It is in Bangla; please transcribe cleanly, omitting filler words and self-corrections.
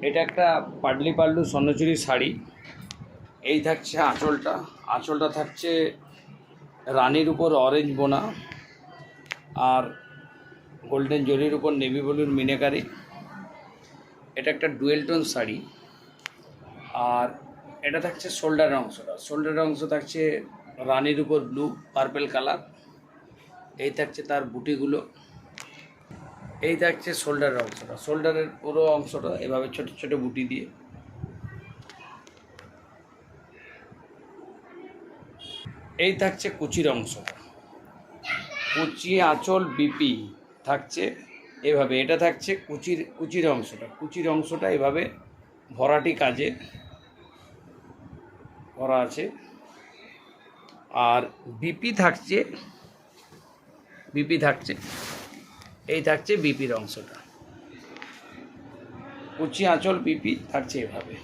এটা একটা পাটলি পাল্লু স্বর্ণচুরি শাড়ি। এই থাকছে আঁচলটা। আঁচলটা থাকছে রানীর উপর অরেঞ্জ বোনা আর গোল্ডেন জরির উপর নেভি ব্লুর মিনাকারি। এটা একটা ডুয়েল টোন শাড়ি। আর এটা থাকছে শোল্ডারের অংশটা। শোল্ডারের অংশ থাকছে রানীর উপর ব্লু পার্পেল কালার। এই থাকছে তার বুটিগুলো। এই থাকছে শোল্ডারের অংশটা। শোল্ডারের পুরো অংশটা এভাবে ছোট ছোট বুটি দিয়ে। এই থাকছে কুচির অংশটা। কুচি আঁচল বিপি থাকছে এভাবে। এটা থাকছে কুচির অংশটা। কুচির অংশটা এভাবে ভরাটি কাজে করা আছে। আর বিপি থাকছে এই থাকছে বিপির অংশটা। কুচি আঁচল বিপি থাকছে এভাবে।